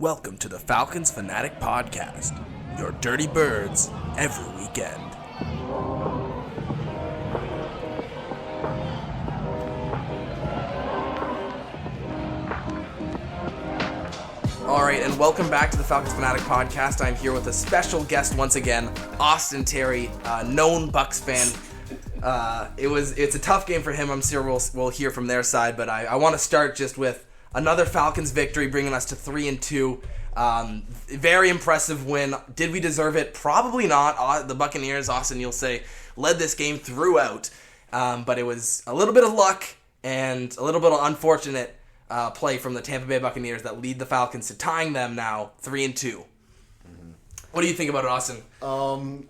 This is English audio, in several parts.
Welcome to the Falcons Fanatic Podcast, your dirty birds every weekend. Alright, and welcome back to the Falcons Fanatic Podcast. I'm here with a special guest once again, Austin Terry, known Bucs fan. It's a tough game for him. I'm sure we'll hear from their side, but I want to start just with another Falcons victory, bringing us to 3-2. Very impressive win. Did we deserve it? Probably not. The Buccaneers, Austin, you'll say, led this game throughout. But it was a little bit of luck and a little bit of unfortunate play from the Tampa Bay Buccaneers that lead the Falcons to tying them now 3-2. What do you think about it, Austin?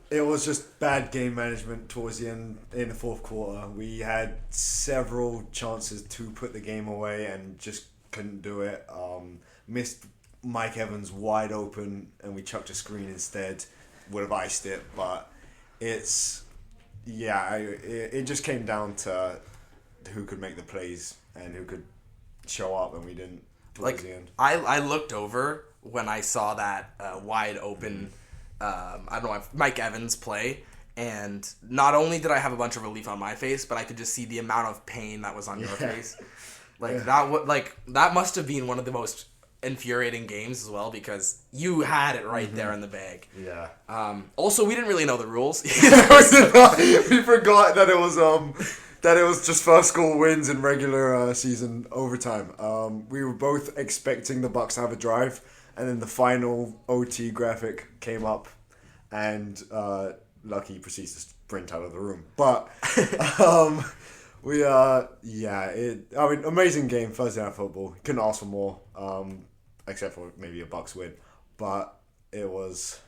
It was just bad game management towards the end in the fourth quarter. We had several chances to put the game away and just couldn't do it. Missed Mike Evans wide open and we chucked a screen instead. Would have iced it, but it just came down to who could make the plays and who could show up, and we didn't towards the end. I looked over when I saw that wide open, Mike Evans play, and not only did I have a bunch of relief on my face, but I could just see the amount of pain that was on your face. That must have been one of the most infuriating games as well, because you had it right there in the bag. Yeah. Also, we didn't really know the rules. We forgot that it was just first goal wins in regular season overtime. We were both expecting the Bucs to have a drive, and then the final OT graphic came up, and Lucky proceeds to sprint out of the room. But amazing game, Thursday Night Football. Couldn't ask for more, except for maybe a Bucs win. But it was...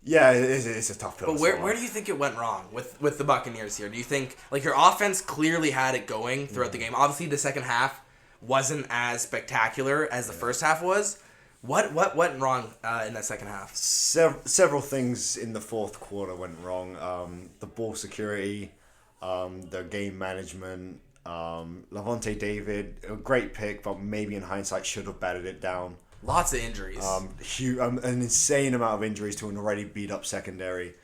Yeah, it's a tough pill. But where do you think it went wrong with the Buccaneers here? Do you think, your offense clearly had it going throughout the game? Obviously, the second half wasn't as spectacular as the first half was. What went wrong in that second half? Several things in the fourth quarter went wrong. The ball security, the game management, Lavonte David, a great pick, but maybe in hindsight should have batted it down. Lots of injuries. An insane amount of injuries to an already beat up secondary,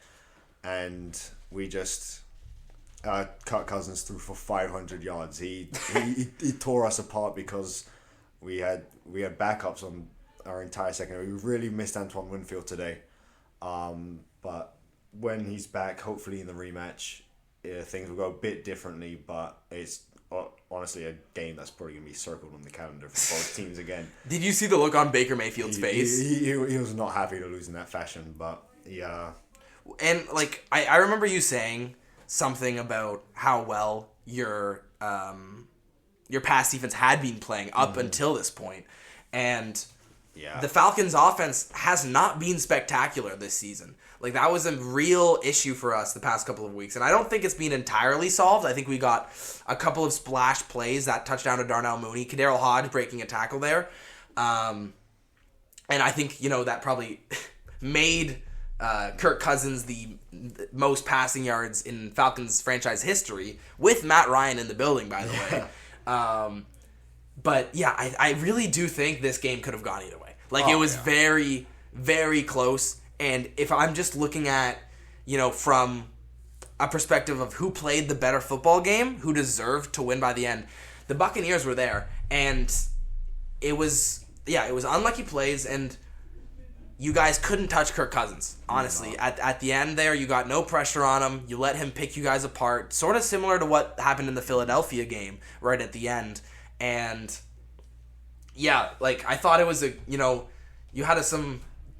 and we just Kirk Cousins threw for 500 yards. He tore us apart because we had backups on our entire secondary. We really missed Antoine Winfield today, but when he's back, hopefully in the rematch, things will go a bit differently. But it's honestly a game that's probably going to be circled on the calendar for both teams again. Did you see the look on Baker Mayfield's face? He was not happy to lose in that fashion, but yeah. And, I remember you saying something about how well your pass defense had been playing up until this point. And the Falcons' offense has not been spectacular this season. That was a real issue for us the past couple of weeks. And I don't think it's been entirely solved. I think we got a couple of splash plays, that touchdown to Darnell Mooney, Kaderil Hodge breaking a tackle there. And I think, that probably made Kirk Cousins the most passing yards in Falcons franchise history, with Matt Ryan in the building, by the way. But, yeah, I really do think this game could have gone either way. It was very, very close. And if I'm just looking at, from a perspective of who played the better football game, who deserved to win by the end, the Buccaneers were there. And it was unlucky plays, and you guys couldn't touch Kirk Cousins, honestly. No. At the end there, you got no pressure on him. You let him pick you guys apart, sort of similar to what happened in the Philadelphia game right at the end. And, I thought it was you had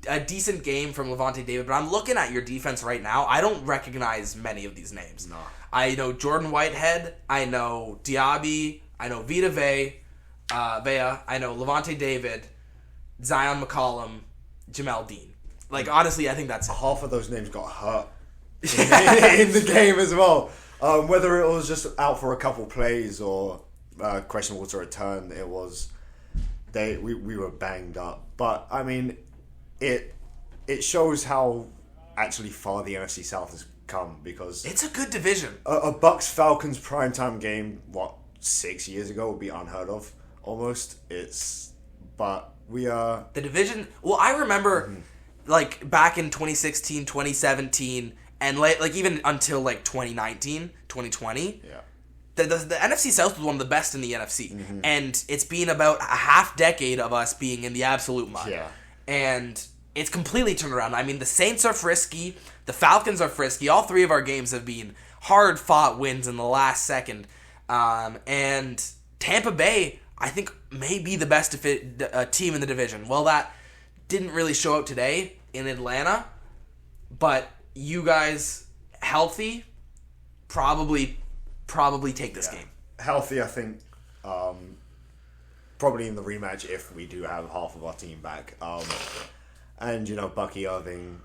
a decent game from Lavonte David, but I'm looking at your defense right now. I don't recognize many of these names. No. I know Jordan Whitehead. I know Diaby. I know Vita Vea. I know Lavonte David, Zion McCollum, Jamel Dean. Honestly, I think that's it. Half of those names got hurt in the game as well. Whether it was just out for a couple plays or questionable to return, it was we were banged up. But I mean, it shows how actually far the NFC South has come, because it's a good division. A Bucs Falcons primetime game 6 years ago would be unheard of almost. But We are... The division... Well, I remember, like, back in 2016, 2017, and, like even until, like, 2019, 2020... Yeah. The NFC South was one of the best in the NFC. And it's been about a half decade of us being in the absolute mud. Yeah. And it's completely turned around. I mean, the Saints are frisky. The Falcons are frisky. All three of our games have been hard-fought wins in the last second. And Tampa Bay, I think, may be the best team in the division. Well, that didn't really show up today in Atlanta. But you guys, healthy, probably take this game. Healthy, I think, probably in the rematch if we do have half of our team back. And, Bucky Irving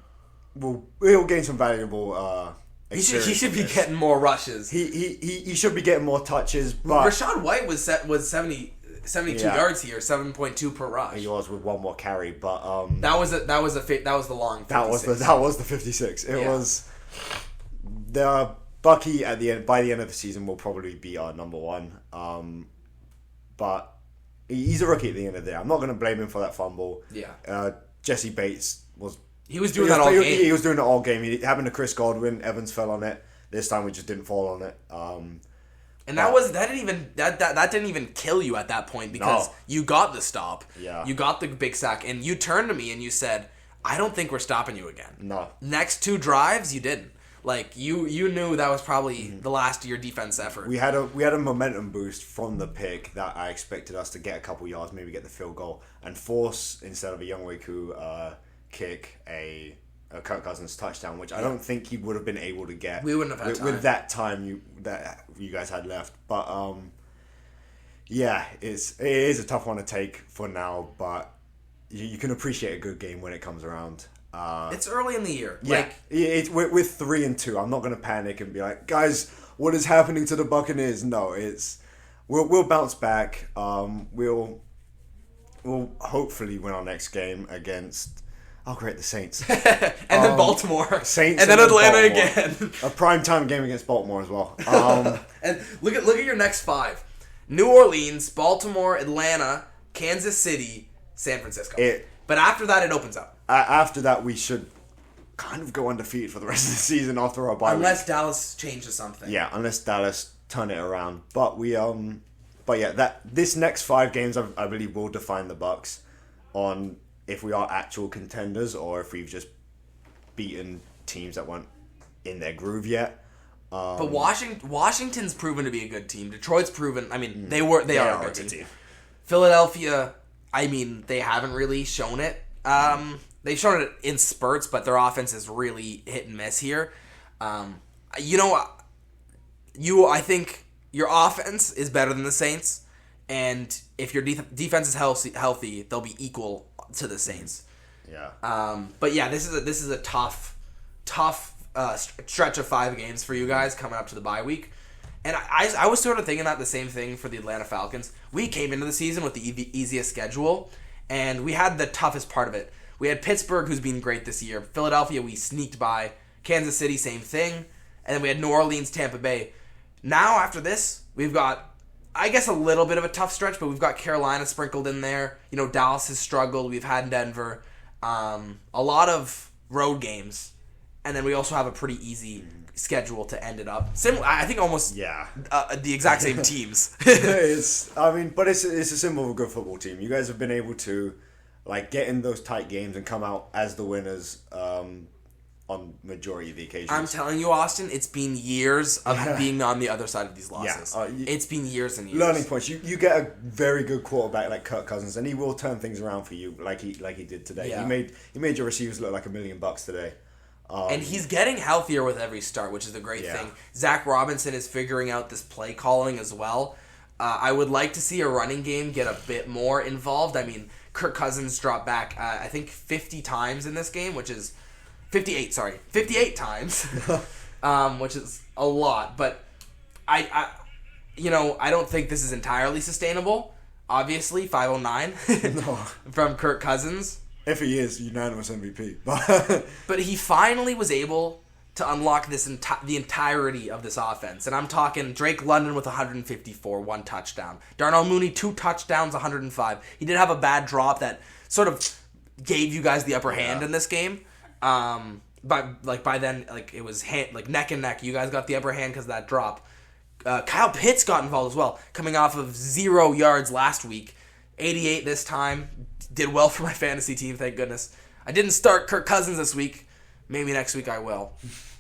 he'll gain some valuable experience. He should be getting more rushes. He should be getting more touches, but... Rashad White was 72 yards here, 7.2 per rush. He was with one more carry, but... That was the long 56. That was the 56. It was... Bucky by the end of the season will probably be our number one. But he's a rookie at the end of the day. I'm not going to blame him for that fumble. Yeah. Jesse Bates was... He was doing that all game. He was doing it all game. It happened to Chris Godwin. Evans fell on it. This time we just didn't fall on it. And that didn't even kill you at that point because you got the stop. Yeah. You got the big sack, and you turned to me and you said, "I don't think we're stopping you again." No. Next two drives, you didn't. Like you knew that was probably the last of your defense effort. We had a momentum boost from the pick that I expected us to get a couple yards, maybe get the field goal, and force, instead of a Younghoe kick, a Kirk Cousins touchdown, which I don't think he would have been able to get. We wouldn't have had time with that time that you guys had left. But it is a tough one to take for now. But you can appreciate a good game when it comes around. It's early in the year. Yeah, we're 3-2. I'm not going to panic and be like, guys, what is happening to the Buccaneers? No, we'll bounce back. We'll hopefully win our next game against. Oh, great, the Saints. And then Baltimore. Saints and then Atlanta Baltimore. again. A primetime game against Baltimore as well. And look at your next five. New Orleans, Baltimore, Atlanta, Kansas City, San Francisco. But after that, it opens up. After that, we should kind of go undefeated for the rest of the season after our bye Unless week. Dallas changes something. Yeah, unless Dallas turn it around. But this next 5 games, I believe, will define the Bucs on if we are actual contenders or if we've just beaten teams that weren't in their groove yet. But Washington's proven to be a good team. Detroit's proven. I mean, they are a good team. Philadelphia, I mean, they haven't really shown it. They've shown it in spurts, but their offense is really hit and miss here. I think your offense is better than the Saints, and if your defense is healthy, they'll be equal to the Saints. Yeah. But yeah, this is a tough stretch of 5 games for you guys coming up to the bye week. And I was sort of thinking that the same thing for the Atlanta Falcons. We came into the season with the easiest schedule, and we had the toughest part of it. We had Pittsburgh, who's been great this year. Philadelphia, we sneaked by. Kansas City, same thing. And then we had New Orleans, Tampa Bay. Now, after this, we've got, I guess, a little bit of a tough stretch, but we've got Carolina sprinkled in there. Dallas has struggled. We've had Denver. A lot of road games. And then we also have a pretty easy schedule to end it up. I think almost the exact same teams. It's a symbol of a good football team. You guys have been able to get in those tight games and come out as the winners on majority of the occasions. I'm telling you, Austin, it's been years of being on the other side of these losses. It's been years and years. Learning points. You get a very good quarterback like Kirk Cousins, and he will turn things around for you like he did today. Yeah. He made your receivers look like $1 million today. And he's getting healthier with every start, which is the great thing. Zach Robinson is figuring out this play calling as well. I would like to see a running game get a bit more involved. I mean, Kirk Cousins dropped back, I think, 50 times in this game, which is 58 times, which is a lot. But I don't think this is entirely sustainable. Obviously, 509 from Kirk Cousins. If he is, unanimous MVP. But he finally was able to unlock the entirety of this offense. And I'm talking Drake London with 154, 1 touchdown. Darnell Mooney, 2 touchdowns, 105. He did have a bad drop that sort of gave you guys the upper hand in this game. By then, it was neck and neck. You guys got the upper hand because of that drop. Kyle Pitts got involved as well, coming off of 0 yards last week. 88 this time. Did well for my fantasy team, thank goodness. I didn't start Kirk Cousins this week. Maybe next week I will.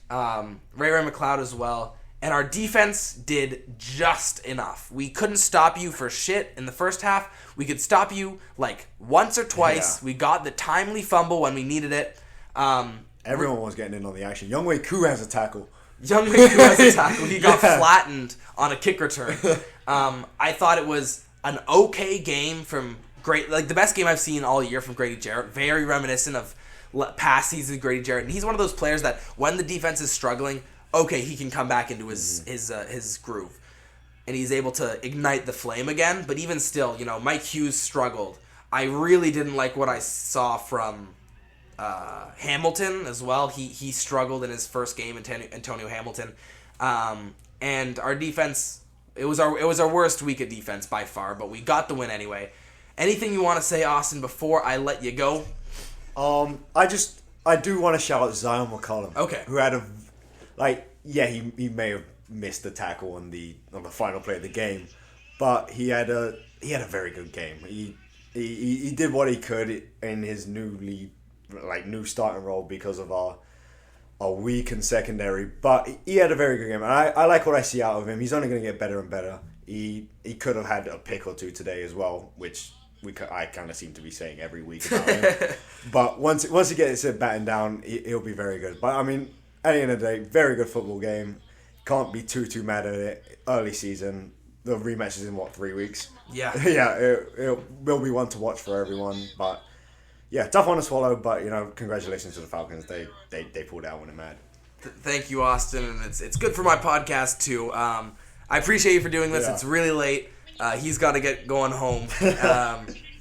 Ray McLeod as well. And our defense did just enough. We couldn't stop you for shit in the first half. We could stop you once or twice. Yeah. We got the timely fumble when we needed it. Everyone was getting in on the action. Younghoe Koo has a tackle. He got flattened on a kick return. I thought it was an okay game from the best game I've seen all year from Grady Jarrett. Very reminiscent of past season Grady Jarrett. And he's one of those players that when the defense is struggling, he can come back into his groove. And he's able to ignite the flame again. But even still, Mike Hughes struggled. I really didn't like what I saw from Hamilton as well. He struggled in his first game, Antonio Hamilton. And our defense, it was our worst week of defense by far, but we got the win anyway. Anything you want to say, Austin, before I let you go? I do want to shout out Zion McCollum. Okay. Who had he may have missed the tackle on the final play of the game, but he had a very good game. He did what he could in his new starting role because of our weakened secondary, but he had a very good game. And I like what I see out of him. He's only going to get better and better. He could have had a pick or two today as well, which I kind of seem to be saying every week about him. But once he gets it battened down, he'll be very good. But I mean, at the end of the day, very good football game. Can't be too mad at it. Early season, the rematch is in 3 weeks? Yeah. Yeah, it will be one to watch for everyone. But yeah, tough one to swallow. But congratulations to the Falcons. They pulled out when it mattered. Thank you, Austin, and it's good for my podcast too. I appreciate you for doing this. Yeah. It's really late. He's got to get going home.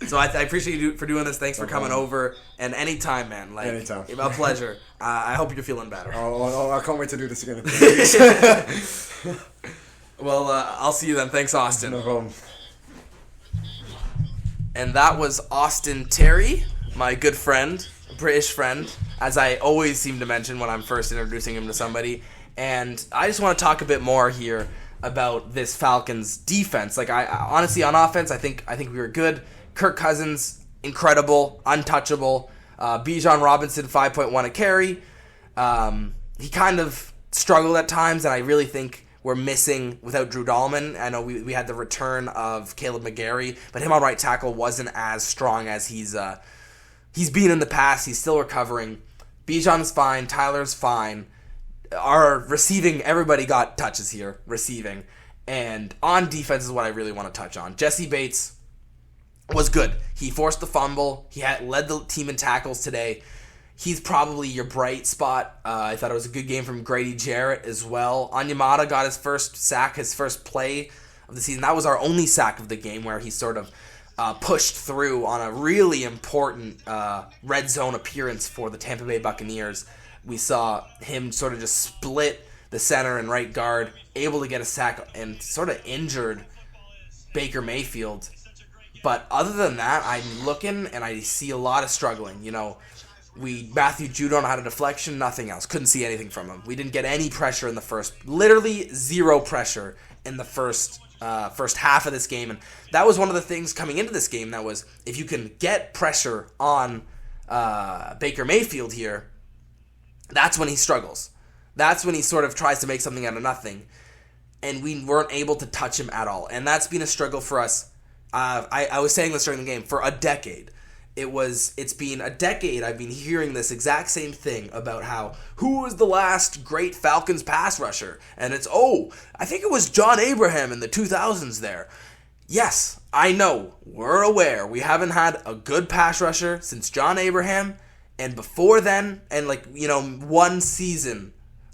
So I appreciate you for doing this. Thanks for coming over. And anytime, man. Anytime. A pleasure. I hope you're feeling better. I can't wait to do this again. Well, I'll see you then. Thanks, Austin. No problem. And that was Austin Terry, my good friend, British friend, as I always seem to mention when I'm first introducing him to somebody. And I just want to talk a bit more here about this Falcons defense. I honestly, on offense, I think we were good. Kirk Cousins, incredible, untouchable. Bijan Robinson, 5.1 a carry. He kind of struggled at times, and I really think we're missing without Drew Dahlman. I know we had the return of Caleb McGarry, but him on right tackle wasn't as strong as he's been in the past. He's still recovering. Bijan's fine. Tyler's fine. Our receiving, everybody got touches here, receiving. And on defense is what I really want to touch on. Jesse Bates was good. He forced the fumble. He led the team in tackles today. He's probably your bright spot. I thought it was a good game from Grady Jarrett as well. Onyemata got his first sack, his first play of the season. That was our only sack of the game, where he sort of pushed through on a really important red zone appearance for the Tampa Bay Buccaneers. We saw him sort of just split the center and right guard, able to get a sack, and sort of injured Baker Mayfield. But other than that, I'm looking and I see a lot of struggling. Matthew Judon had a deflection, nothing else. Couldn't see anything from him. We didn't get any pressure in the first, literally zero pressure in the first half of this game. And that was one of the things coming into this game. That was, if you can get pressure on Baker Mayfield here, that's when he struggles. That's when he sort of tries to make something out of nothing. And we weren't able to touch him at all. And that's been a struggle for us. I was saying this during the game, for a decade. It's been a decade I've been hearing this exact same thing about who was the last great Falcons pass rusher? And I think it was John Abraham in the 2000s there. Yes, I know, we're aware. We haven't had a good pass rusher since John Abraham. And before then, and one season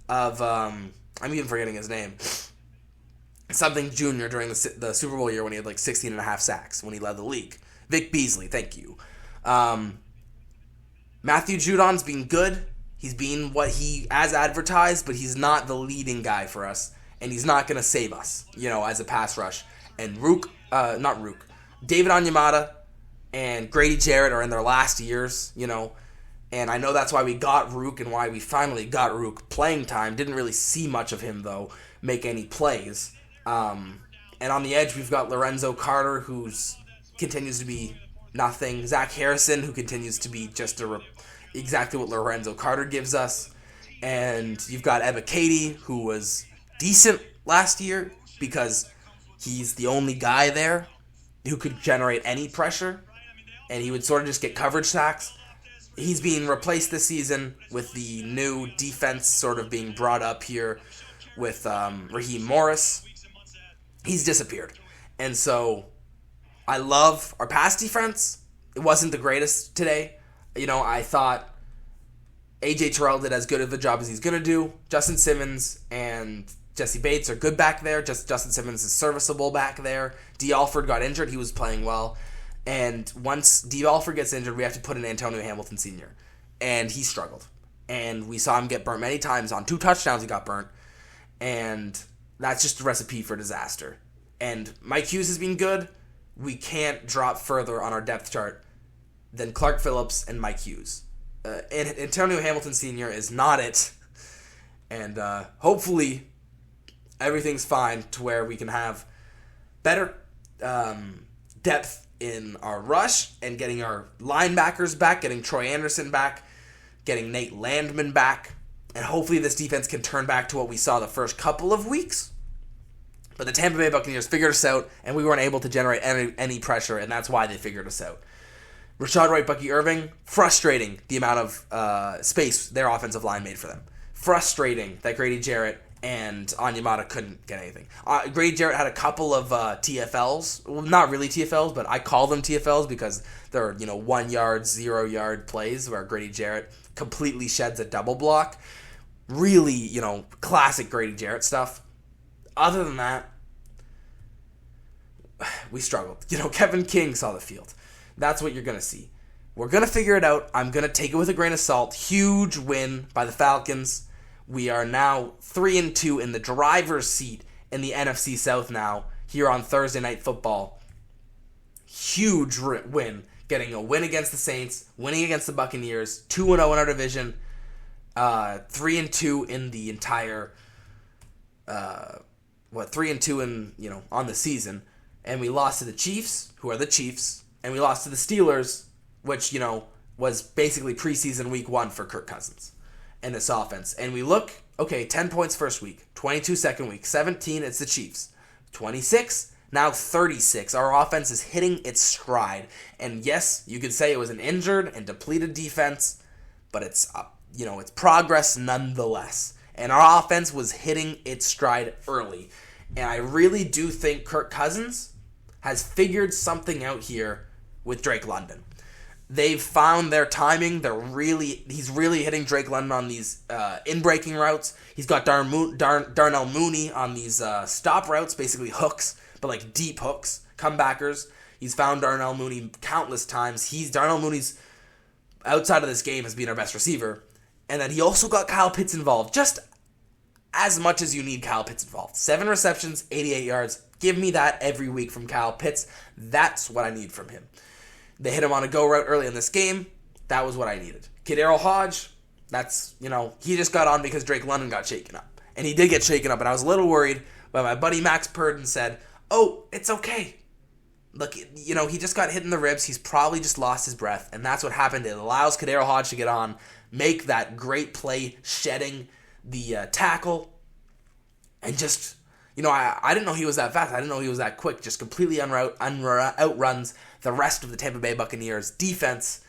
of, I'm even forgetting his name, something junior during the Super Bowl year when he had 16 and a half sacks when he led the league. Vic Beasley, thank you. Matthew Judon's been good. He's being what he as advertised, but he's not the leading guy for us, and he's not going to save us, as a pass rush. And David Onyemata and Grady Jarrett are in their last years, and I know that's why we got Rook and why we finally got Rook playing time. Didn't really see much of him, though, make any plays. And on the edge, we've got Lorenzo Carter, who continues to be nothing. Zach Harrison, who continues to be just exactly what Lorenzo Carter gives us. And you've got Ebiketie, who was decent last year because he's the only guy there who could generate any pressure, and he would sort of just get coverage sacks. He's being replaced this season with the new defense sort of being brought up here with Raheem Morris. He's disappeared. And so I love our pass defense. It wasn't the greatest today. I thought A.J. Terrell did as good of a job as he's going to do. Justin Simmons and Jesse Bates are good back there. Justin Simmons is serviceable back there. D. Alford got injured. He was playing well. And once D. Alford gets injured, we have to put in Antonio Hamilton Sr. And he struggled. And we saw him get burnt many times. On 2 touchdowns, he got burnt. And that's just a recipe for disaster. And Mike Hughes has been good. We can't drop further on our depth chart than Clark Phillips and Mike Hughes. And Antonio Hamilton Sr. is not it. And hopefully everything's fine to where we can have better depth in our rush and getting our linebackers back, getting Troy Anderson back, getting Nate Landman back. And hopefully this defense can turn back to what we saw the first couple of weeks. But the Tampa Bay Buccaneers figured us out, and we weren't able to generate any pressure, and that's why they figured us out. Rashad Wright, Bucky Irving, frustrating the amount of space their offensive line made for them. Frustrating that Grady Jarrett and Onyemata couldn't get anything. Grady Jarrett had a couple of TFLs. Well, not really TFLs, but I call them TFLs because they're 1 yard, 0 yard plays where Grady Jarrett completely sheds a double block. Really, classic Grady Jarrett stuff. Other than that, we struggled. Kevin King saw the field. That's what you're going to see. We're going to figure it out. I'm going to take it with a grain of salt. Huge win by the Falcons. We are now 3-2 in the driver's seat in the NFC South now here on Thursday Night Football. Huge win. Getting a win against the Saints, winning against the Buccaneers, 2-0 in our division, 3-2 in the entire 3-2 in on the season, and we lost to the Chiefs, who are the Chiefs, and we lost to the Steelers, which was basically preseason week 1 for Kirk Cousins and this offense. And we look 10 points first week, 22 second week, 17 it's the Chiefs, 26 now 36. Our offense is hitting its stride, and yes, you could say it was an injured and depleted defense, but it's it's progress nonetheless. And our offense was hitting its stride early. And I really do think Kirk Cousins has figured something out here with Drake London. They've found their timing. He's really hitting Drake London on these in-breaking routes. He's got Darnell Mooney on these stop routes, basically hooks, but like deep hooks, comebackers. He's found Darnell Mooney countless times. Darnell Mooney's, outside of this game, has been our best receiver. And then he also got Kyle Pitts involved, just as much as you need Kyle Pitts involved. 7 receptions, 88 yards. Give me that every week from Kyle Pitts. That's what I need from him. They hit him on a go route early in this game. That was what I needed. Kadarius Hodge, that's, he just got on because Drake London got shaken up. And he did get shaken up, and I was a little worried, but my buddy Max Purdon said, "Oh, it's okay. Look, he just got hit in the ribs. He's probably just lost his breath." And that's what happened. It allows Kadarius Hodge to get on, make that great play, shedding the tackle, and just, I didn't know he was that fast. I didn't know he was that quick. Just completely outruns the rest of the Tampa Bay Buccaneers defense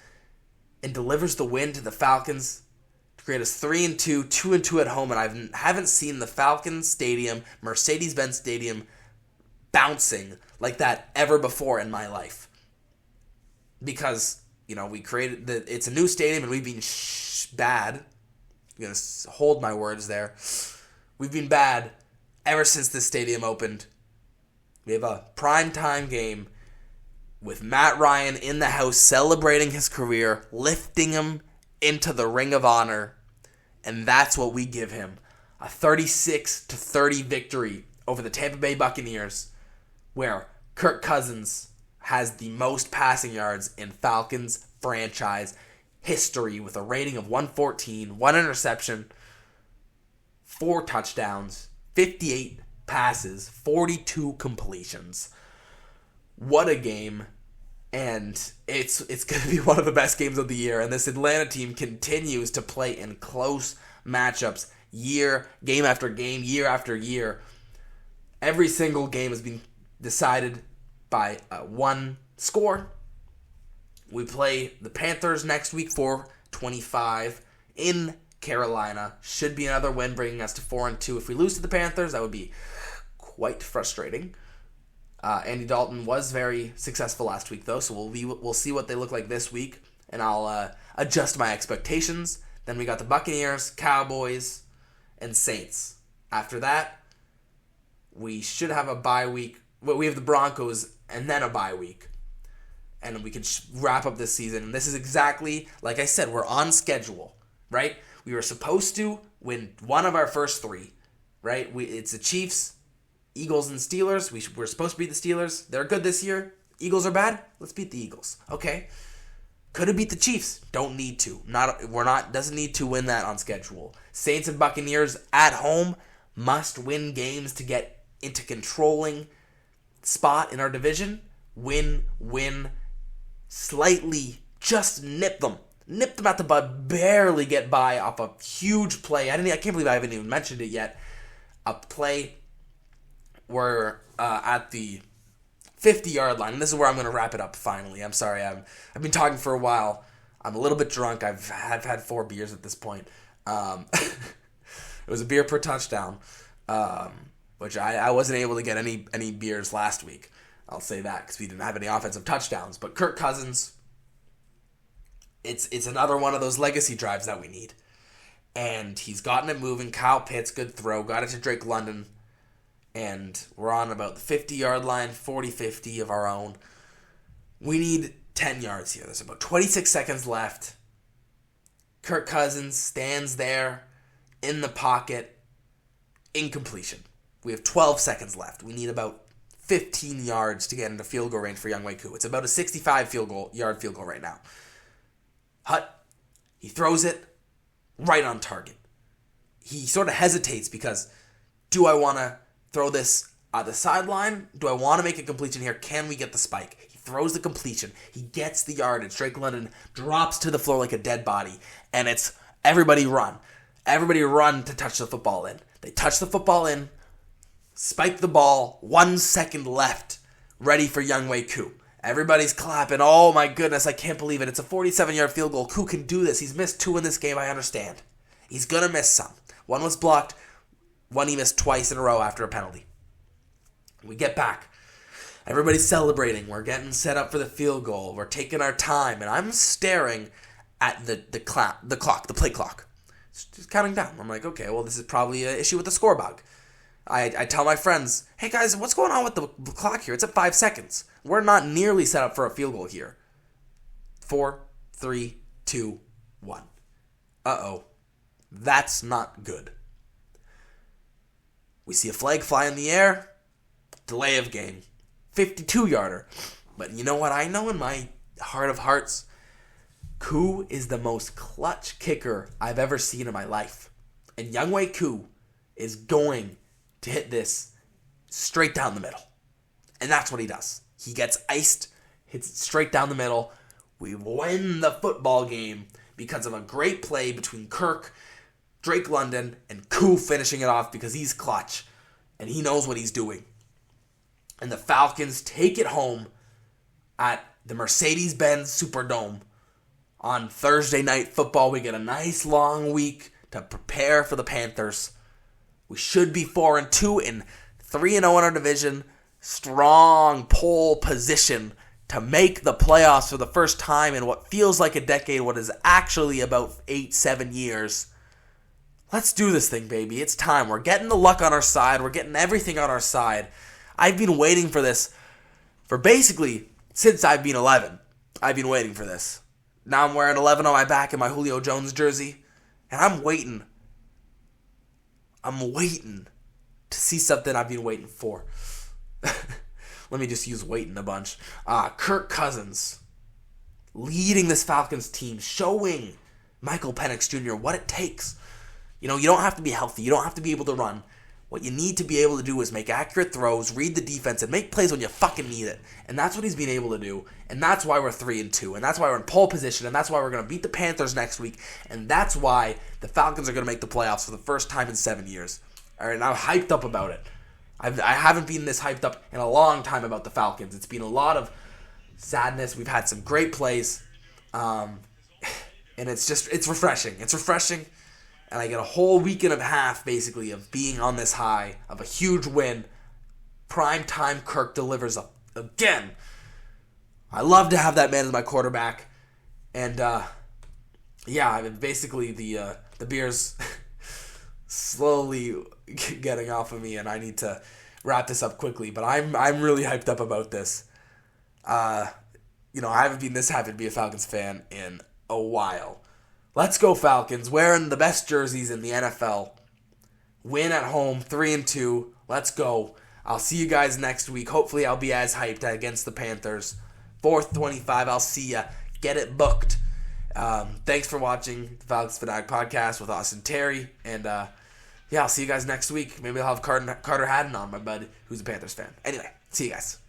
and delivers the win to the Falcons to create us 3-2, 2-2 at home. And I haven't seen the Falcons Stadium, Mercedes Benz Stadium, bouncing like that ever before in my life. Because, we created it's a new stadium and we've been bad. I'm going to hold my words there. We've been bad ever since this stadium opened. We have a primetime game with Matt Ryan in the house celebrating his career, lifting him into the Ring of Honor And that's what we give him. A 36-30 victory over the Tampa Bay Buccaneers, where Kirk Cousins has the most passing yards in Falcons franchise history with a rating of 114, 1 interception, 4 touchdowns, 58 passes, 42 completions. What a game. And it's going to be one of the best games of the year. And this Atlanta team continues to play in close matchups game after game, year after year. Every single game has been decided by one score. We play the Panthers next week, 4-25 in Carolina. Should be another win, bringing us to 4-2. If we lose to the Panthers, that would be quite frustrating. Andy Dalton was very successful last week, though, so we'll see what they look like this week, and I'll adjust my expectations. Then we got the Buccaneers, Cowboys, and Saints. After that, we should have a bye week. Well, we have the Broncos and then a bye week, and we can wrap up this season. And this is exactly, like I said, we're on schedule, right? We were supposed to win one of our first 3, right? It's the Chiefs, Eagles, and Steelers. We're supposed to beat the Steelers. They're good this year. Eagles are bad. Let's beat the Eagles. Okay. Could have beat the Chiefs. Don't need to. Doesn't need to win that on schedule. Saints and Buccaneers at home must win games to get into controlling spot in our division. Win, slightly, just nip them at the bud, barely get by off a huge play. I can't believe I haven't even mentioned it yet. A play where at the 50-yard line, and this is where I'm going to wrap it up finally. I'm sorry, I've been talking for a while. I'm a little bit drunk. I've had 4 beers at this point. It was a beer per touchdown, which I wasn't able to get any beers last week. I'll say that because we didn't have any offensive touchdowns. But Kirk Cousins, it's another one of those legacy drives that we need. And he's gotten it moving. Kyle Pitts, good throw. Got it to Drake London. And we're on about the 50-yard line, 40-50 of our own. We need 10 yards here. There's about 26 seconds left. Kirk Cousins stands there in the pocket. Incompletion. We have 12 seconds left. We need about 15 yards to get into field goal range for Younghoe Koo. It's about a 65-yard field goal right now. Hutt, he throws it right on target. He sort of hesitates because, do I want to throw this at the sideline? Do I want to make a completion here? Can we get the spike? He throws the completion. He gets the yardage. Drake London drops to the floor like a dead body. And it's everybody run. Everybody run to touch the football in. They touch the football in, spike the ball, 1 second left, ready for Younghoe Koo. Everybody's clapping. Oh my goodness, I can't believe it. It's a 47-yard field goal. Koo can do this. He's missed 2 in this game, I understand. He's going to miss some. 1 was blocked. 1 he missed twice in a row after a penalty. We get back. Everybody's celebrating. We're getting set up for the field goal. We're taking our time. And I'm staring at the play clock. It's just counting down. I'm like, okay, well, this is probably an issue with the score bug. I tell my friends, hey guys, what's going on with the clock here? It's at 5 seconds. We're not nearly set up for a field goal here. 4, 3, 2, 1. Uh-oh. That's not good. We see a flag fly in the air. Delay of game. 52-yarder. But you know what I know in my heart of hearts? Koo is the most clutch kicker I've ever seen in my life. And Younghoe Koo is going to hit this straight down the middle. And that's what he does. He gets iced, hits it straight down the middle. We win the football game because of a great play between Kirk, Drake London, and Koo finishing it off because he's clutch. And he knows what he's doing. And the Falcons take it home at the Mercedes Benz Superdome on Thursday Night Football. We get a nice long week to prepare for the Panthers. We should be 4-2 and 3-0 in our division. Strong pole position to make the playoffs for the first time in what feels like a decade, what is actually about 8-7 years. Let's do this thing, baby. It's time. We're getting the luck on our side. We're getting everything on our side. I've been waiting for this for basically since I've been 11. I've been waiting for this. Now I'm wearing 11 on my back in my Julio Jones jersey. And I'm waiting to see something I've been waiting for. Let me just use waiting a bunch. Kirk Cousins leading this Falcons team, showing Michael Penix Jr. what it takes. You don't have to be healthy. You don't have to be able to run. What you need to be able to do is make accurate throws, read the defense, and make plays when you fucking need it. And that's what he's been able to do. And that's why we're 3-2. And that's why we're in pole position. And that's why we're going to beat the Panthers next week. And that's why the Falcons are going to make the playoffs for the first time in 7 years. All right, and I'm hyped up about it. I haven't been this hyped up in a long time about the Falcons. It's been a lot of sadness. We've had some great plays. And it's refreshing. It's refreshing. And I get a whole week and a half, basically, of being on this high, of a huge win. Prime time Kirk delivers again. I love to have that man as my quarterback. And, basically the beer's slowly getting off of me, and I need to wrap this up quickly. But I'm really hyped up about this. I haven't been this happy to be a Falcons fan in a while. Let's go Falcons, wearing the best jerseys in the NFL. Win at home, 3-2. Let's go. I'll see you guys next week. Hopefully I'll be as hyped against the Panthers. 4th 25, I'll see ya. Get it booked. Thanks for watching the Falcons Fanatic Podcast with Austin Terry. And I'll see you guys next week. Maybe I'll have Carter Haddon on, my bud, who's a Panthers fan. Anyway, see you guys.